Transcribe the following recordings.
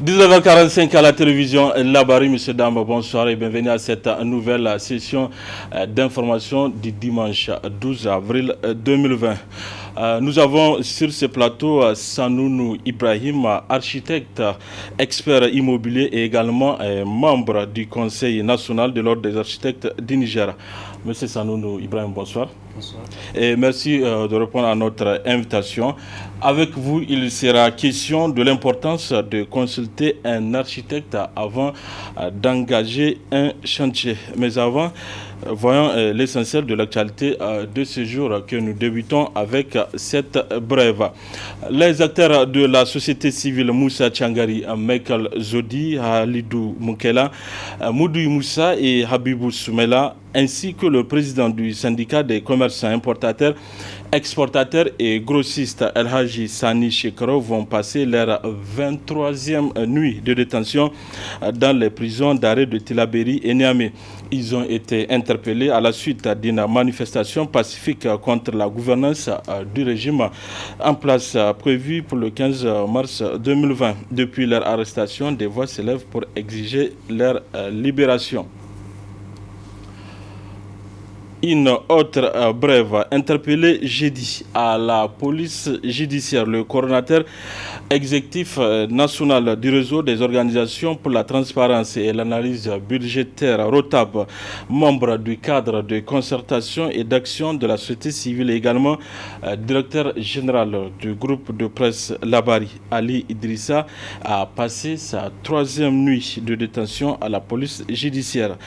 19h45 à la télévision Labari, monsieur, dames, bonsoir et bienvenue à cette nouvelle session d'information du dimanche 12 avril 2020. Nous avons sur ce plateau Sanounou Ibrahim, architecte, expert immobilier et également membre du Conseil national de l'Ordre des architectes du Niger. Monsieur Sanounou Ibrahim, bonsoir. Bonsoir. Et merci de répondre à notre invitation. Avec vous, il sera question de l'importance de consulter un architecte avant d'engager un chantier. Mais avant, voyons l'essentiel de l'actualité de ce jour que nous débutons avec cette brève. Les acteurs de la société civile Moussa Tchangari, Michael Zodi, Halidou Moukela, Moudou Moussa et Habibou Soumela, ainsi que le président du syndicat des commerçants importateurs, exportateurs et grossistes El Haji Sani Shekaro vont passer leur 23e nuit de détention dans les prisons d'arrêt de Tillabéri et Niamey. Ils ont été interpellés à la suite d'une manifestation pacifique contre la gouvernance du régime en place prévue pour le 15 mars 2020. Depuis leur arrestation, des voix s'élèvent pour exiger leur libération. Une autre brève, interpellé jeudi à la police judiciaire, le coordonnateur exécutif national du réseau des organisations pour la transparence et l'analyse budgétaire ROTAB, membre du cadre de concertation et d'action de la société civile et également directeur général du groupe de presse Labari, Ali Idrissa, a passé sa 3e nuit de détention à la police judiciaire.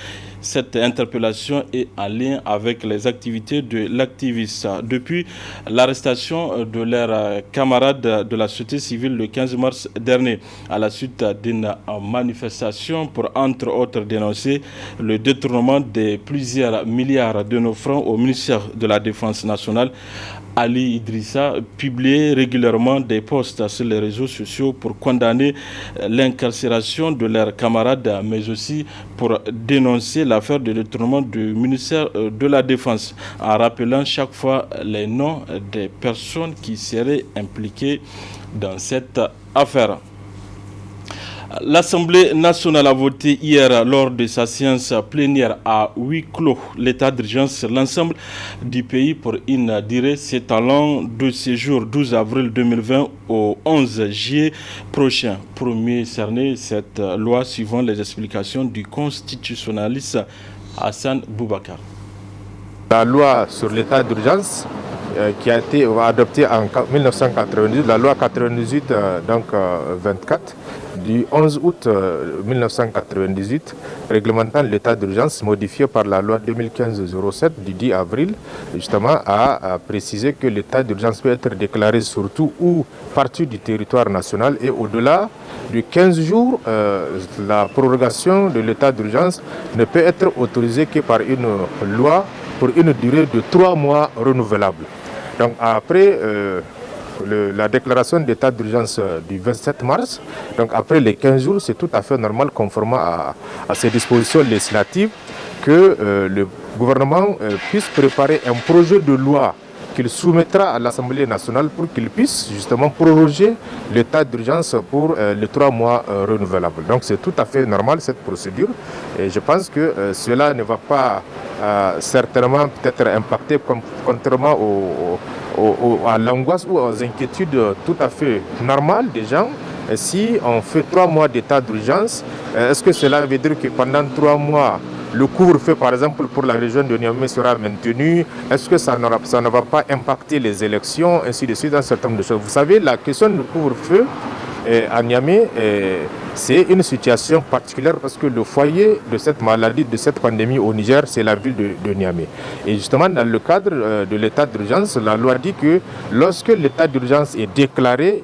Cette interpellation est en lien avec les activités de l'activiste. Depuis l'arrestation de leurs camarades de la société civile le 15 mars dernier, à la suite d'une manifestation pour, entre autres, dénoncer le détournement de plusieurs milliards de nos francs au ministère de la Défense nationale, Ali Idrissa publiait régulièrement des posts sur les réseaux sociaux pour condamner l'incarcération de leurs camarades, mais aussi pour dénoncer l'affaire de détournement du ministère de la Défense, en rappelant chaque fois les noms des personnes qui seraient impliquées dans cette affaire. L'Assemblée nationale a voté hier lors de sa séance plénière à huis clos l'état d'urgence sur l'ensemble du pays pour une durée s'étalant de ce jour 12 avril 2020 au 11 juillet prochain. Pour mieux cerner cette loi suivant les explications du constitutionnaliste Hassan Boubacar. La loi sur l'état d'urgence qui a été adoptée en 1998, la loi 98 24 du 11 août 1998 réglementant l'état d'urgence modifié par la loi 2015-07 du 10 avril justement a précisé que l'état d'urgence peut être déclaré sur tout ou partie du territoire national et au-delà de 15 jours, la prorogation de l'état d'urgence ne peut être autorisée que par une loi pour une durée de 3 mois renouvelable. Donc après la déclaration d'état d'urgence du 27 mars, donc après les 15 jours, c'est tout à fait normal, conformément à ces dispositions législatives, que le gouvernement puisse préparer un projet de loi qu'il soumettra à l'Assemblée nationale pour qu'il puisse justement proroger l'état d'urgence pour les 3 mois renouvelables. Donc c'est tout à fait normal cette procédure et je pense que cela ne va pas certainement peut-être impacter contrairement à l'angoisse ou aux inquiétudes tout à fait normales des gens. Si on fait 3 mois d'état d'urgence, est-ce que cela veut dire que pendant 3 mois, le couvre-feu, par exemple, pour la région de Niamey sera maintenu? Est-ce que ça ne va pas impacter les élections, ainsi de suite, un certain nombre de choses? Vous savez, la question du couvre-feu à Niamey, c'est une situation particulière parce que le foyer de cette maladie, de cette pandémie au Niger, c'est la ville de Niamey. Et justement, dans le cadre de l'état d'urgence, la loi dit que lorsque l'état d'urgence est déclaré,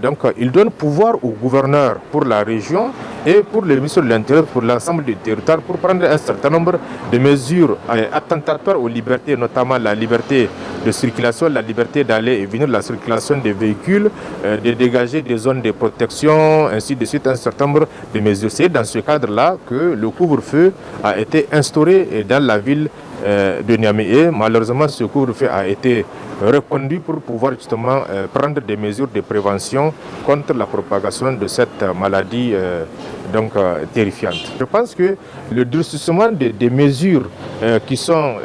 donc il donne pouvoir au gouverneur pour la région et pour le ministre de l'Intérieur pour l'ensemble du territoire pour prendre un certain nombre de mesures attentatoires aux libertés, notamment la liberté de circulation, la liberté d'aller et venir, la circulation des véhicules, de dégager des zones de protection, ainsi de suite, un certain nombre de mesures. C'est dans ce cadre-là que le couvre-feu a été instauré dans la ville de Niamey. Et malheureusement, ce couvre-feu a été reconduit pour pouvoir justement prendre des mesures de prévention contre la propagation de cette maladie terrifiante. Je pense que le durcissement des mesures qui sont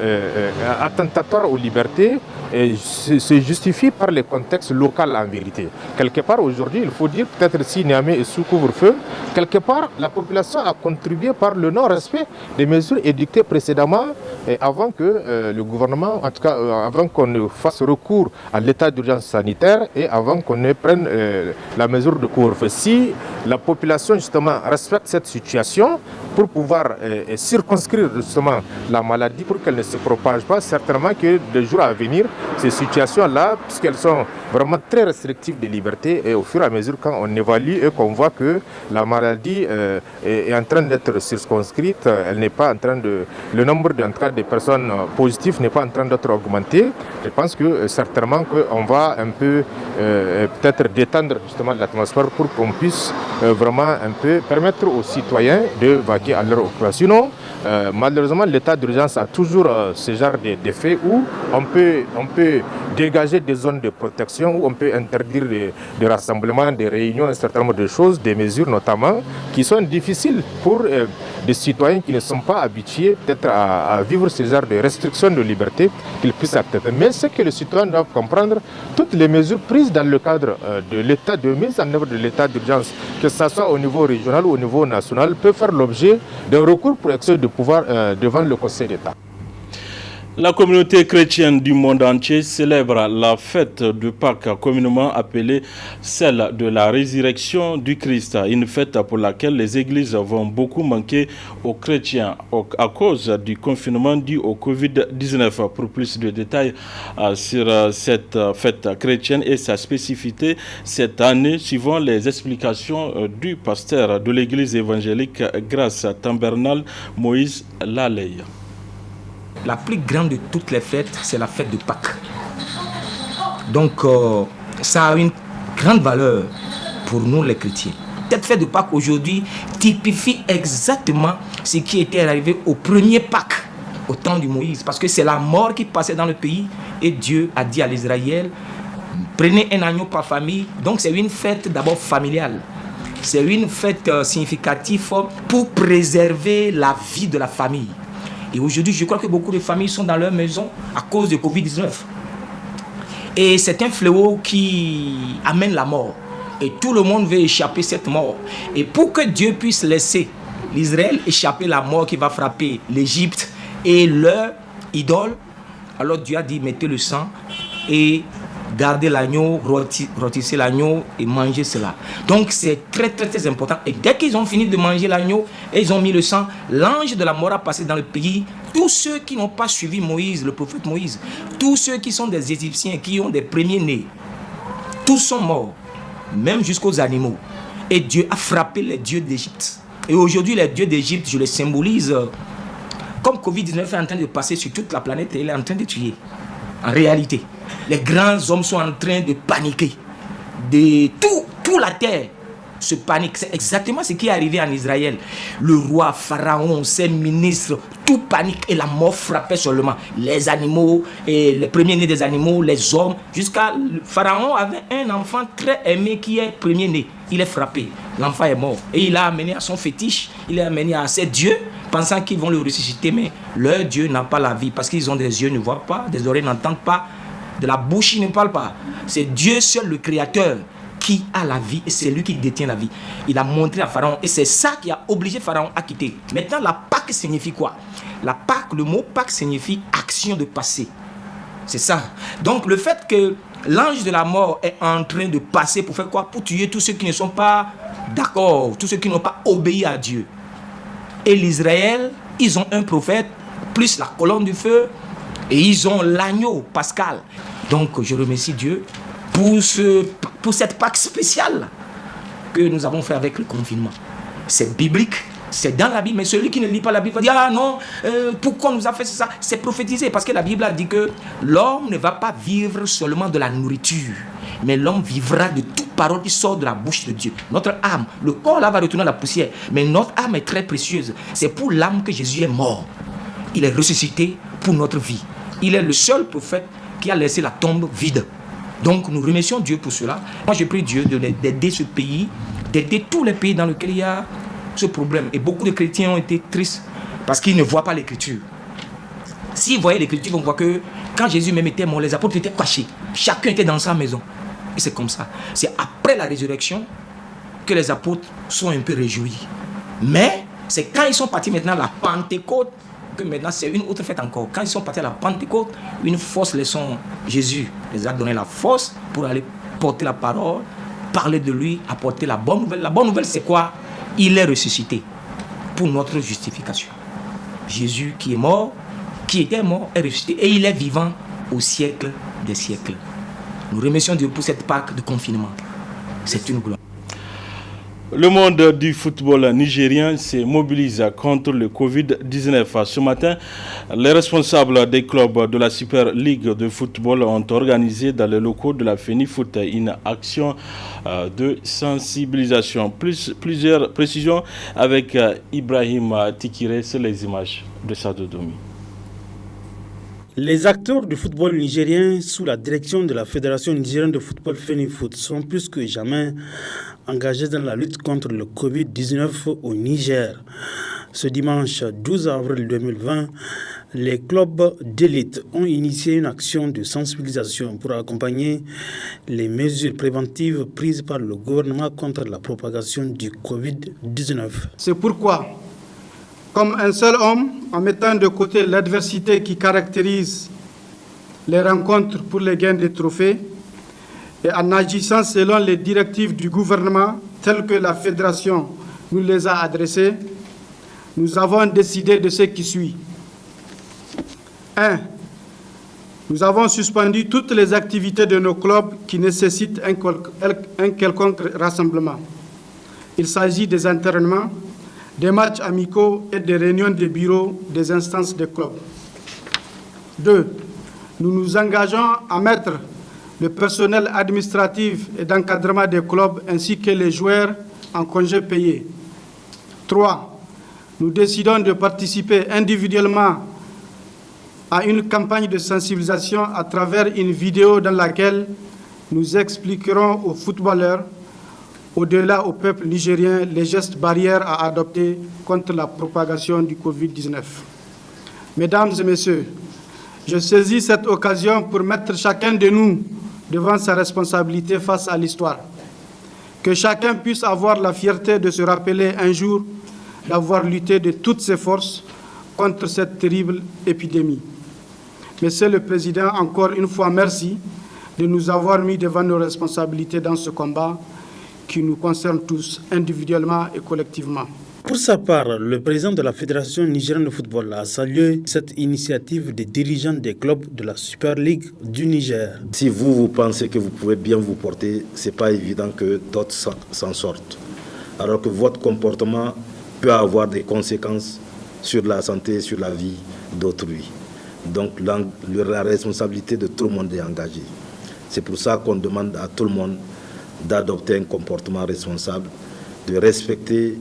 attentatoires aux libertés se justifie par les contextes locaux en vérité. Quelque part aujourd'hui, il faut dire, peut-être si Niamey est sous couvre-feu, quelque part la population a contribué par le non-respect des mesures édictées précédemment et avant que le gouvernement, en tout cas avant qu'on ne fasse recours à l'état d'urgence sanitaire et avant qu'on ne prenne la mesure de couvre-feu. Si la population justement respecte cette situation pour pouvoir circonscrire justement la maladie pour qu'elle ne se propage pas, certainement que les jours à venir, ces situations-là, puisqu'elles sont vraiment très restrictives des libertés, et au fur et à mesure quand on évalue et qu'on voit que la maladie est en train d'être circonscrite, elle n'est pas en train de... Le nombre de personnes positives n'est pas en train d'être augmenté. Je pense que certainement qu'on va un peu peut-être détendre justement l'atmosphère pour qu'on puisse vraiment un peu permettre aux citoyens de vaquer à leur occupation. Sinon, malheureusement, l'état d'urgence a toujours ce genre d'effet où on peut dégager des zones de protection, où on peut interdire des rassemblements, des réunions, un certain nombre de choses, des mesures notamment, qui sont difficiles pour des citoyens qui ne sont pas habitués peut-être à vivre ce genre de restrictions de liberté, qu'ils puissent accepter. Mais ce que les citoyens doivent comprendre, toutes les mesures prises dans le cadre de l'état de mise en œuvre de l'état d'urgence, que ce soit au niveau régional ou au niveau national, peuvent faire l'objet d'un recours pour excès de pouvoir devant le Conseil d'État. La communauté chrétienne du monde entier célèbre la fête de Pâques, communément appelée celle de la résurrection du Christ, une fête pour laquelle les églises vont beaucoup manquer aux chrétiens à cause du confinement dû au Covid-19. Pour plus de détails sur cette fête chrétienne et sa spécificité cette année, suivant les explications du pasteur de l'église évangélique Grâce Tambernal, Moïse Laley. La plus grande de toutes les fêtes, c'est la fête de Pâques. Donc, ça a une grande valeur pour nous les chrétiens. Cette fête de Pâques aujourd'hui typifie exactement ce qui était arrivé au premier Pâques, au temps de Moïse. Parce que c'est la mort qui passait dans le pays et Dieu a dit à l'Israël, prenez un agneau par famille. Donc, c'est une fête d'abord familiale. C'est une fête significative pour préserver la vie de la famille. Et aujourd'hui, je crois que beaucoup de familles sont dans leur maison à cause de Covid-19. Et c'est un fléau qui amène la mort. Et tout le monde veut échapper cette mort. Et pour que Dieu puisse laisser l'Israël échapper la mort qui va frapper l'Égypte et leur idole, alors Dieu a dit, mettez le sang et gardez l'agneau, rôtissez l'agneau et mangez cela. Donc c'est très très très important. Et dès qu'ils ont fini de manger l'agneau et ils ont mis le sang, l'ange de la mort a passé dans le pays. Tous ceux qui n'ont pas suivi Moïse, le prophète Moïse, tous ceux qui sont des Égyptiens, qui ont des premiers-nés, tous sont morts, même jusqu'aux animaux. Et Dieu a frappé les dieux d'Égypte. Et aujourd'hui, les dieux d'Égypte, je les symbolise comme Covid-19 est en train de passer sur toute la planète et il est en train de tuer. En réalité, les grands hommes sont en train de paniquer. Toute la terre se panique. C'est exactement ce qui est arrivé en Israël. Le roi, Pharaon, ses ministres, tout panique et la mort frappait seulement. Les animaux, et les premiers-nés des animaux, les hommes. Jusqu'à Pharaon avait un enfant très aimé qui est premier-né. Il est frappé. L'enfant est mort. Et il l'a amené à son fétiche. Il l'a amené à ses dieux, pensant qu'ils vont le ressusciter. Mais leur Dieu n'a pas la vie parce qu'ils ont des yeux, ne voient pas, des oreilles n'entendent pas, de la bouche, ils ne parlent pas. C'est Dieu seul, le Créateur, qui a la vie et c'est lui qui détient la vie. Il a montré à Pharaon et c'est ça qui a obligé Pharaon à quitter. Maintenant, la Pâque signifie quoi? La Pâque, le mot Pâque signifie action de passé. C'est ça. Donc, le fait que l'ange de la mort est en train de passer pour faire quoi? Pour tuer tous ceux qui ne sont pas d'accord, tous ceux qui n'ont pas obéi à Dieu. Et l'Israël, ils ont un prophète, plus la colonne du feu, et ils ont l'agneau pascal. Donc, je remercie Dieu pour cette Pâque spéciale que nous avons fait avec le confinement. C'est biblique, c'est dans la Bible, mais celui qui ne lit pas la Bible va dire, ah non, pourquoi on nous a fait ça? C'est prophétisé, parce que la Bible a dit que l'homme ne va pas vivre seulement de la nourriture, mais l'homme vivra de toute parole qui sort de la bouche de Dieu. Notre âme, le corps là va retourner à la poussière, mais notre âme est très précieuse. C'est pour l'âme que Jésus est mort. Il est ressuscité pour notre vie. Il est le seul prophète qui a laissé la tombe vide. Donc nous remercions Dieu pour cela. Moi je prie Dieu d'aider ce pays, d'aider tous les pays dans lesquels il y a ce problème. Et beaucoup de chrétiens ont été tristes parce qu'ils ne voient pas l'écriture. S'ils voyaient l'écriture, on voit que quand Jésus même était mort, les apôtres étaient cachés. Chacun était dans sa maison. Et c'est comme ça. C'est après la résurrection que les apôtres sont un peu réjouis. Mais c'est quand ils sont partis maintenant à la Pentecôte, que maintenant c'est une autre fête encore. Quand ils sont partis à la Pentecôte, une force Jésus les a donné la force pour aller porter la parole, parler de lui, apporter la bonne nouvelle. La bonne nouvelle c'est quoi? Il est ressuscité pour notre justification. Jésus qui est mort, qui était mort, est ressuscité et il est vivant au siècle des siècles. Nous remercions Dieu pour cette Pâque de confinement. C'est une gloire. Le monde du football nigérien se mobilise contre le Covid-19. Ce matin, les responsables des clubs de la Super League de football ont organisé dans les locaux de la FENIFOOT une action de sensibilisation. Plusieurs précisions avec Ibrahim Tikire sur les images de Sadou Domi. Les acteurs du football nigérien sous la direction de la Fédération nigérienne de football FENIFOOT sont plus que jamais engagés dans la lutte contre le Covid-19 au Niger. Ce dimanche 12 avril 2020, les clubs d'élite ont initié une action de sensibilisation pour accompagner les mesures préventives prises par le gouvernement contre la propagation du Covid-19. C'est pourquoi, comme un seul homme, en mettant de côté l'adversité qui caractérise les rencontres pour les gains des trophées et en agissant selon les directives du gouvernement telles que la Fédération nous les a adressées, nous avons décidé de ce qui suit. 1. Nous avons suspendu toutes les activités de nos clubs qui nécessitent un quelconque rassemblement. Il s'agit des entraînements, des matchs amicaux et des réunions de bureaux des instances des clubs. 2. Nous nous engageons à mettre le personnel administratif et d'encadrement des clubs ainsi que les joueurs en congé payé. 3. Nous décidons de participer individuellement à une campagne de sensibilisation à travers une vidéo dans laquelle nous expliquerons aux footballeurs, au-delà au peuple nigérien, les gestes barrières à adopter contre la propagation du Covid-19. Mesdames et messieurs, je saisis cette occasion pour mettre chacun de nous devant sa responsabilité face à l'histoire. Que chacun puisse avoir la fierté de se rappeler un jour d'avoir lutté de toutes ses forces contre cette terrible épidémie. Monsieur le Président, encore une fois, merci de nous avoir mis devant nos responsabilités dans ce combat qui nous concerne tous, individuellement et collectivement. Pour sa part, le président de la Fédération nigérienne de football a salué cette initiative des dirigeants des clubs de la Super League du Niger. Si vous pensez que vous pouvez bien vous porter, ce n'est pas évident que d'autres s'en sortent. Alors que votre comportement peut avoir des conséquences sur la santé et sur la vie d'autrui. Donc la responsabilité de tout le monde est engagée. C'est pour ça qu'on demande à tout le monde d'adopter un comportement responsable, de respecter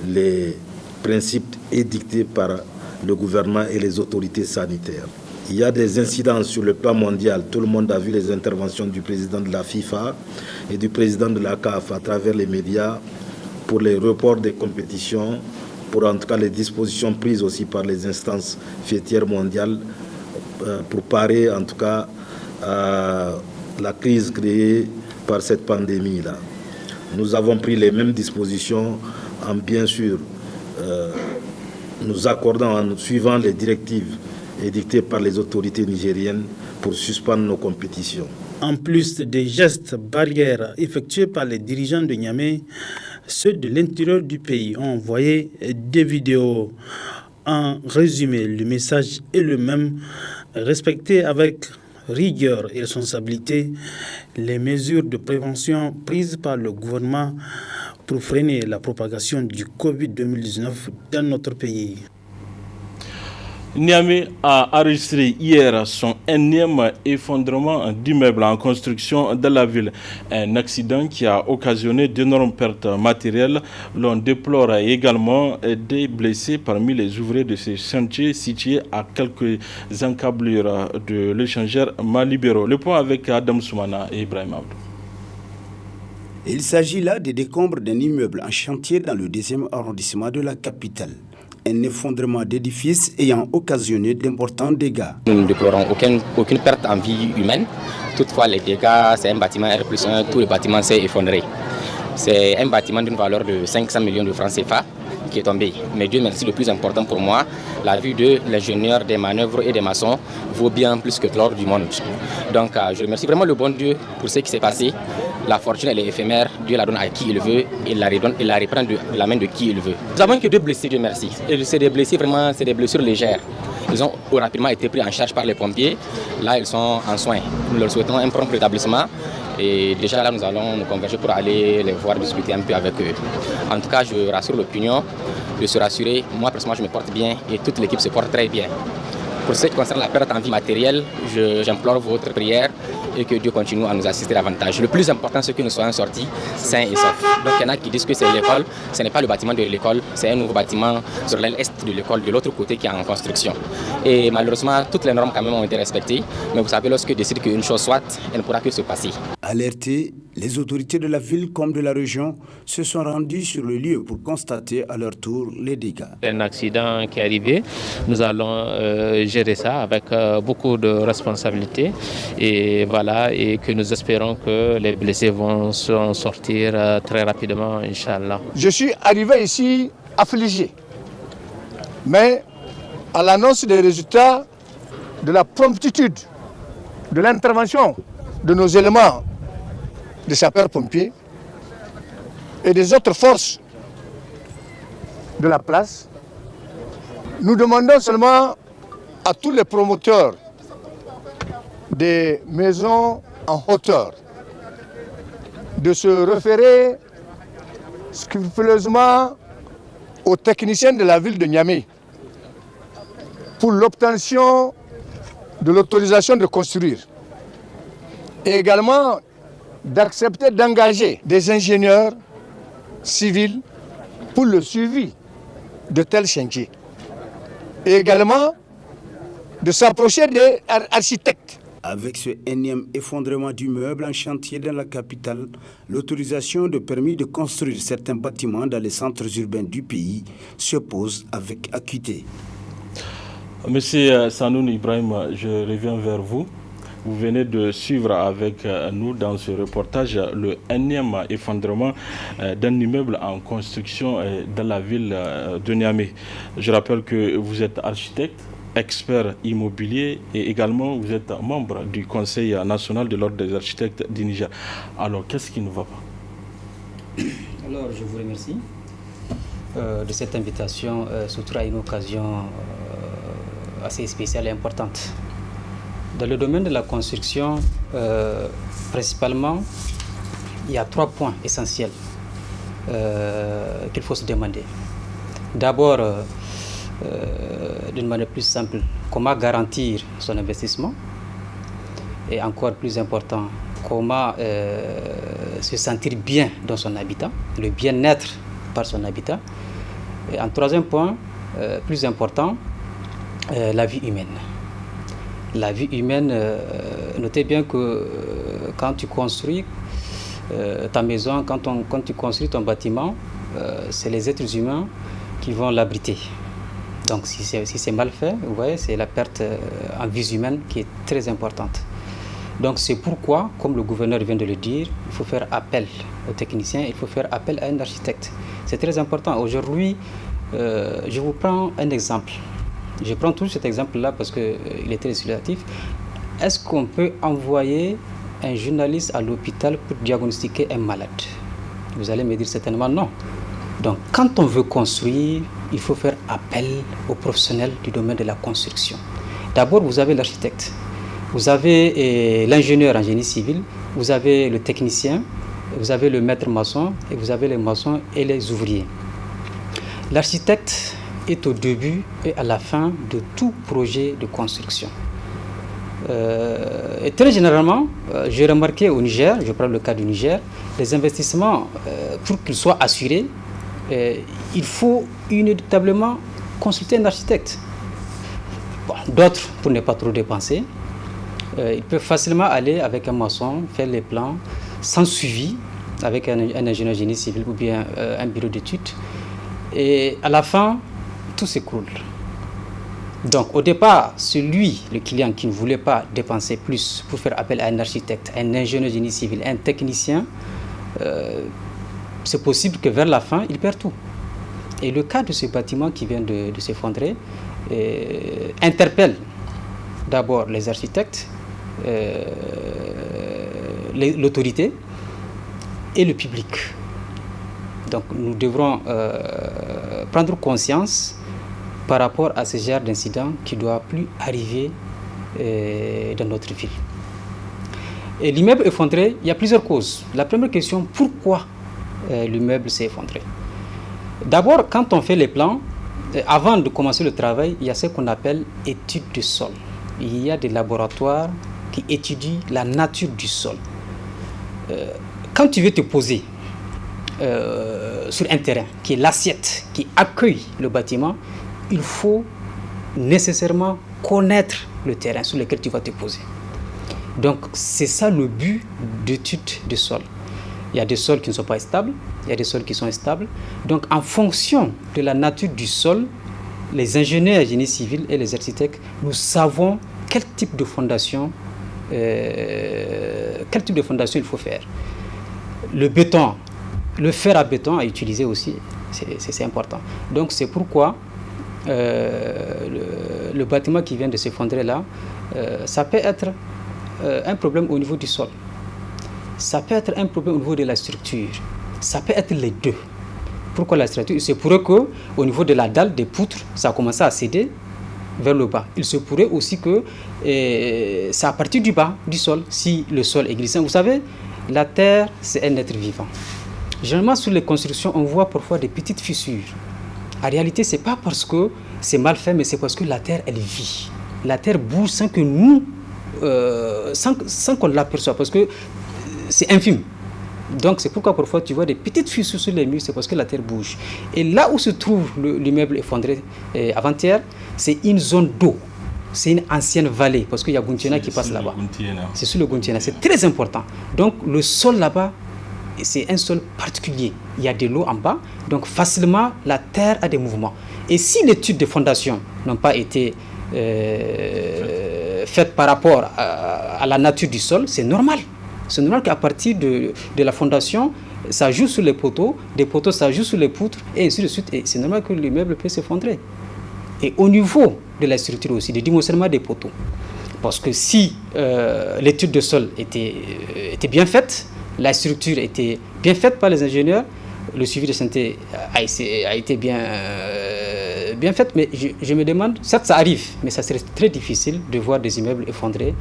les principes édictés par le gouvernement et les autorités sanitaires. Il y a des incidents sur le plan mondial. Tout le monde a vu les interventions du président de la FIFA et du président de la CAF à travers les médias pour les reports des compétitions, pour en tout cas les dispositions prises aussi par les instances fêtières mondiales pour parer en tout cas à la crise créée par cette pandémie-là. Nous avons pris les mêmes dispositions en bien sûr nous accordant, en suivant les directives édictées par les autorités nigériennes pour suspendre nos compétitions. En plus des gestes barrières effectués par les dirigeants de Niamey, ceux de l'intérieur du pays ont envoyé des vidéos. En résumé, le message est le même: respecter avec rigueur et responsabilité les mesures de prévention prises par le gouvernement pour freiner la propagation du Covid-19 dans notre pays. Niamey a enregistré hier son énième effondrement d'immeubles en construction de la ville. Un accident qui a occasionné d'énormes pertes matérielles. L'on déplore également des blessés parmi les ouvriers de ces chantiers situés à quelques encablures de l'échangeur Malibéro. Le point avec Adam Soumana et Ibrahim Abdou. Il s'agit là des décombres d'un immeuble en chantier dans le 2e arrondissement de la capitale. Un effondrement d'édifices ayant occasionné d'importants dégâts. Nous ne déplorons aucune perte en vie humaine. Toutefois, les dégâts, c'est un bâtiment R+1, tout le bâtiment s'est effondré. C'est un bâtiment d'une valeur de 500 millions de francs CFA qui est tombé. Mais Dieu merci, le plus important pour moi, la vue de l'ingénieur, des manœuvres et des maçons vaut bien plus que l'or du monde. Donc je remercie vraiment le bon Dieu pour ce qui s'est passé. La fortune, elle est éphémère, Dieu la donne à qui il veut, il la redonne, il la reprend de la main de qui il veut. Nous avons que 2 blessés, Dieu merci. Et c'est des blessés vraiment, c'est des blessures légères. Ils ont rapidement été pris en charge par les pompiers. Là, ils sont en soins. Nous leur souhaitons un prompt rétablissement. Et déjà là, nous allons nous converger pour aller les voir, discuter un peu avec eux. En tout cas, je rassure l'opinion de se rassurer. Moi, personnellement, je me porte bien et toute l'équipe se porte très bien. Pour ce qui concerne la perte en vie matérielle, j'implore votre prière et que Dieu continue à nous assister davantage. Le plus important, c'est que nous soyons sortis sains et saufs. Donc il y en a qui disent que c'est l'école. Ce n'est pas le bâtiment de l'école, c'est un nouveau bâtiment sur l'aile est de l'école, de l'autre côté qui est en construction. Et malheureusement, toutes les normes quand même ont été respectées. Mais vous savez, lorsque décide qu'une chose soit, elle ne pourra que se passer. Alertés, les autorités de la ville comme de la région se sont rendues sur le lieu pour constater à leur tour les dégâts. C'est un accident qui est arrivé. Nous allons gérer ça avec beaucoup de responsabilité et voilà, et que nous espérons que les blessés vont s'en sortir très rapidement, Inch'Allah. Je suis arrivé ici affligé, mais à l'annonce des résultats de la promptitude de l'intervention de nos éléments de sapeurs-pompiers et des autres forces de la place, nous demandons seulement à tous les promoteurs des maisons en hauteur de se référer scrupuleusement aux techniciens de la ville de Niamey pour l'obtention de l'autorisation de construire et également d'accepter d'engager des ingénieurs civils pour le suivi de tels chantiers et également de s'approcher des architectes. Avec ce énième effondrement d'immeubles en chantier dans la capitale, l'autorisation de permis de construire certains bâtiments dans les centres urbains du pays se pose avec acuité. Monsieur Sanoun Ibrahim, je reviens vers vous. Vous venez de suivre avec nous dans ce reportage le énième effondrement d'un immeuble en construction dans la ville de Niamey. Je rappelle que vous êtes architecte, expert immobilier et également vous êtes membre du Conseil national de l'Ordre des architectes du Niger. Alors, qu'est-ce qui ne va pas? Alors, je vous remercie de cette invitation, surtout à une occasion assez spéciale et importante. Dans le domaine de la construction, principalement, il y a 3 points essentiels qu'il faut se demander. D'abord, d'une manière plus simple, comment garantir son investissement, et encore plus important, comment se sentir bien dans son habitat, le bien-être par son habitat. Et en 3e point, plus important, la vie humaine. La vie humaine, notez bien que quand tu construis ta maison, quand tu construis ton bâtiment, c'est les êtres humains qui vont l'abriter. Donc si c'est mal fait, vous voyez, c'est la perte en vie humaine qui est très importante. Donc c'est pourquoi, comme le gouverneur vient de le dire, il faut faire appel aux techniciens, il faut faire appel à un architecte. C'est très important. Aujourd'hui, je vous prends un exemple. Je prends toujours cet exemple-là parce qu'il est très illustratif. Est-ce qu'on peut envoyer un journaliste à l'hôpital pour diagnostiquer un malade? Vous allez me dire certainement non. Donc, quand on veut construire, il faut faire appel aux professionnels du domaine de la construction. D'abord, vous avez l'architecte, vous avez l'ingénieur en génie civil, vous avez le technicien, vous avez le maître maçon et vous avez les maçons et les ouvriers. L'architecte est au début et à la fin de tout projet de construction. Et très généralement, j'ai remarqué au Niger, je prends le cas du Niger, les investissements, pour qu'ils soient assurés, il faut inévitablement consulter un architecte. Bon, d'autres, pour ne pas trop dépenser, ils peuvent facilement aller avec un maçon, faire les plans, sans suivi, avec un ingénieur génie civil ou bien un bureau d'études. Et à la fin, tout s'écroule. Donc au départ, le client qui ne voulait pas dépenser plus pour faire appel à un architecte, un ingénieur génie civil, un technicien, c'est possible que vers la fin, il perd tout. Et le cas de ce bâtiment qui vient de s'effondrer interpelle d'abord les architectes, l'autorité et le public. Donc nous devrons prendre conscience par rapport à ce genre d'incident qui ne doit plus arriver dans notre ville. Et l'immeuble effondré, il y a plusieurs causes. La première question, pourquoi l'immeuble s'est effondré? D'abord, quand on fait les plans, avant de commencer le travail, il y a ce qu'on appelle étude de sol. Il y a des laboratoires qui étudient la nature du sol. Quand tu veux te poser sur un terrain qui est l'assiette, qui accueille le bâtiment, il faut nécessairement connaître le terrain sur lequel tu vas te poser. Donc c'est ça le but d'étude de sol. Il y a des sols qui ne sont pas stables, il y a des sols qui sont instables. Donc en fonction de la nature du sol, les ingénieurs génie civil et les architectes, nous savons quel type de fondation il faut faire. Le béton, le fer à béton à utiliser aussi, c'est important. Donc c'est pourquoi le bâtiment qui vient de s'effondrer là, ça peut être un problème au niveau du sol. Ça peut être un problème au niveau de la structure. Ça peut être les deux. Pourquoi la structure? C'est pour que au niveau de la dalle, des poutres, ça a commencé à céder vers le bas. Il se pourrait aussi que c'est à partir du bas du sol, si le sol est glissant. Vous savez, la terre, c'est un être vivant. Généralement, sur les constructions, on voit parfois des petites fissures. En réalité, ce n'est pas parce que c'est mal fait, mais c'est parce que la terre, elle vit. La terre bouge sans que nous, sans qu'on l'aperçoive, parce que c'est infime. Donc c'est pourquoi parfois tu vois des petites fissures sur les murs, c'est parce que la terre bouge. Et là où se trouve l'immeuble effondré avant-hier, c'est une zone d'eau. C'est une ancienne vallée, parce qu'il y a Guntiena qui passe là-bas. C'est sur le Guntiena, c'est très important. Donc le sol là-bas, c'est un sol particulier. Il y a de l'eau en bas, donc facilement la terre a des mouvements. Et si l'étude de fondation n'ont pas été faites par rapport à la nature du sol, c'est normal. C'est normal qu'à partir de la fondation, ça joue sur les poteaux, des poteaux ça joue sur les poutres, et ainsi de suite. Et c'est normal que l'immeuble peut s'effondrer. Et au niveau de la structure aussi, du dimensionnement des poteaux. Parce que si l'étude de sol était bien faite, la structure était bien faite par les ingénieurs, le suivi de santé a été bien fait, mais je me demande, certes ça arrive, mais ça serait très difficile de voir des immeubles effondrés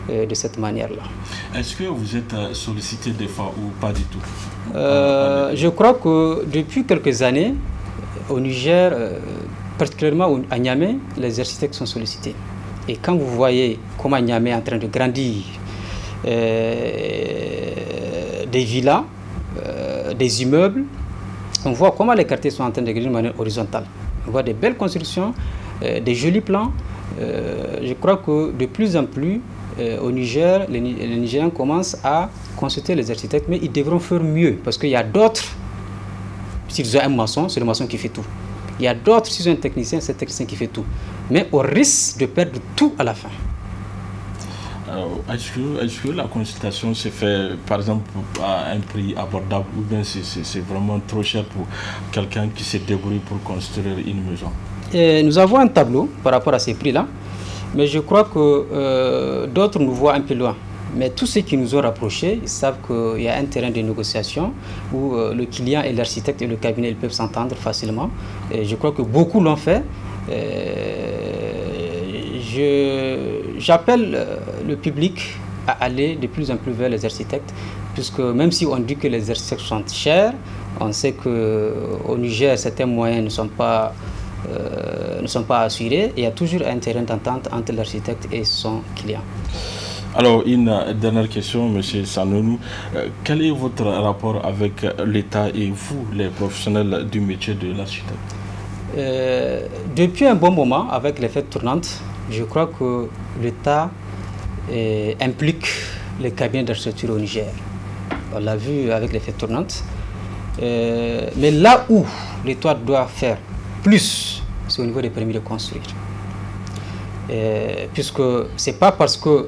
de cette manière-là. Est-ce que vous êtes sollicité des fois ou pas du tout? Je crois que depuis quelques années, au Niger, particulièrement à Niamey, les architectes sont sollicités. Et quand vous voyez comment Niamey est en train de grandir, des villas, des immeubles, on voit comment les quartiers sont en train de grandir de manière horizontale. On voit des belles constructions, des jolis plans. Je crois que de plus en plus, au Niger, les Nigériens commencent à consulter les architectes, mais ils devront faire mieux, parce qu'il y a d'autres, s'ils ont un maçon, c'est le maçon qui fait tout. Il y a d'autres, s'ils ont un technicien, c'est le technicien qui fait tout. Mais au risque de perdre tout à la fin. Est-ce que la consultation se fait, par exemple, à un prix abordable, ou bien c'est vraiment trop cher pour quelqu'un qui se débrouille pour construire une maison? Nous avons un tableau par rapport à ces prix-là, mais je crois que d'autres nous voient un peu loin. Mais tous ceux qui nous ont rapprochés, ils savent qu'il y a un terrain de négociation où le client et l'architecte et le cabinet ils peuvent s'entendre facilement. Et je crois que beaucoup l'ont fait. J'appelle le public à aller de plus en plus vers les architectes, puisque même si on dit que les architectes sont chers, on sait qu'au Niger, certains moyens ne sont pas ne sont pas assurés. Il y a toujours un terrain d'entente entre l'architecte et son client. Alors, une dernière question, M. Sanonou. Quel est votre rapport avec l'État et vous, les professionnels du métier de l'architecte? Depuis un bon moment, avec les fêtes tournantes, je crois que l'État implique les cabinets d'architecture au Niger. On l'a vu avec les fêtes tournantes. Mais là où l'État doit faire plus, c'est au niveau des permis de construire. Puisque ce n'est pas parce que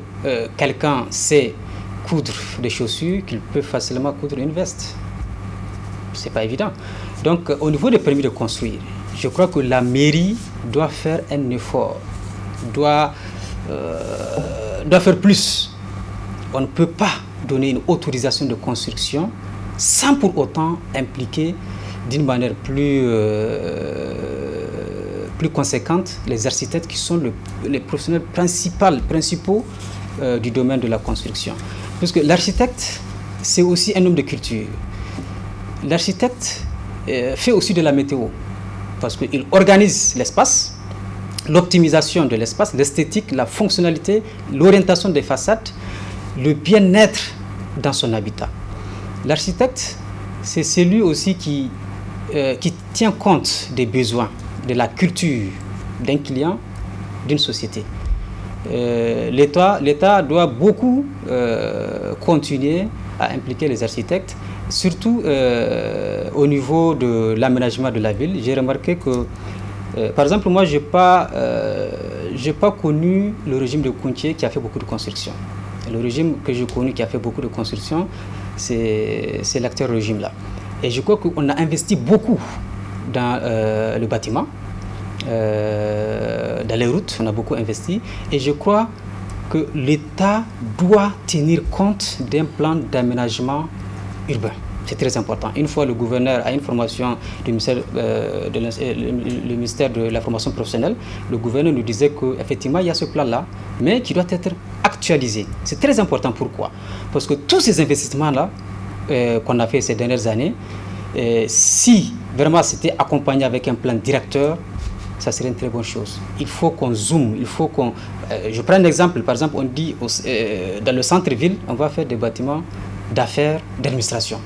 quelqu'un sait coudre des chaussures qu'il peut facilement coudre une veste. Ce n'est pas évident. Donc au niveau des permis de construire, je crois que la mairie doit faire un effort, doit faire plus. On ne peut pas donner une autorisation de construction sans pour autant impliquer d'une manière plus conséquente les architectes qui sont les professionnels principaux du domaine de la construction. Parce que l'architecte, c'est aussi un homme de culture. L'architecte fait aussi de la météo, parce qu'il organise l'espace, l'optimisation de l'espace, l'esthétique, la fonctionnalité, l'orientation des façades, le bien-être dans son habitat. L'architecte, c'est celui aussi qui tient compte des besoins, de la culture d'un client, d'une société. L'État doit beaucoup continuer à impliquer les architectes, surtout au niveau de l'aménagement de la ville. J'ai remarqué que, par exemple, moi, je n'ai pas connu le régime de Kounché qui a fait beaucoup de construction. Le régime que j'ai connu qui a fait beaucoup de construction, c'est l'actuel régime-là. Et je crois qu'on a investi beaucoup dans le bâtiment, dans les routes, on a beaucoup investi. Et je crois que l'État doit tenir compte d'un plan d'aménagement urbain. C'est très important. Une fois le gouverneur a une formation du ministère, le ministère de la formation professionnelle, le gouverneur nous disait qu'effectivement il y a ce plan-là, mais qui doit être actualisé. C'est très important. Pourquoi? Parce que tous ces investissements-là qu'on a fait ces dernières années, si vraiment c'était accompagné avec un plan directeur, ça serait une très bonne chose. Il faut qu'on zoome, il faut qu'on... je prends un exemple. Par exemple, on dit dans le centre-ville, on va faire des bâtiments d'affaires, d'administration.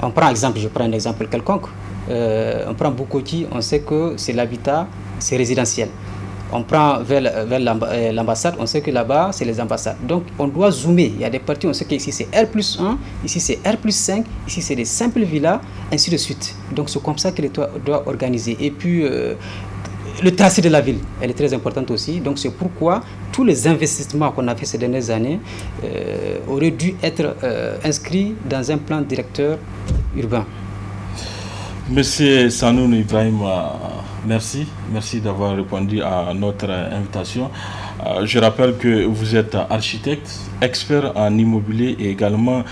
On prend exemple, je prends un exemple quelconque. On prend Bukoti, on sait que c'est l'habitat, c'est résidentiel. On prend vers l'ambassade, on sait que là-bas, c'est les ambassades. Donc, on doit zoomer. Il y a des parties, on sait qu'ici, c'est R+1, ici, c'est R+5, ici, c'est des simples villas, ainsi de suite. Donc, c'est comme ça que l'État doit organiser. Et puis, le tracé de la ville, elle est très importante aussi. Donc, c'est pourquoi tous les investissements qu'on a fait ces dernières années auraient dû être inscrits dans un plan directeur urbain. Monsieur Sanonou Ibrahim, merci d'avoir répondu à notre invitation. Je rappelle que vous êtes architecte, expert en immobilier et également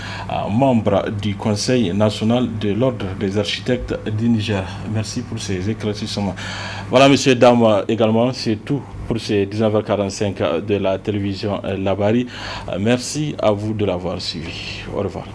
membre du Conseil national de l'Ordre des architectes du Niger. Merci pour ces éclaircissements. Voilà, messieurs, dames, également, c'est tout pour ces 19h45 de la télévision Labari. Merci à vous de l'avoir suivi. Au revoir.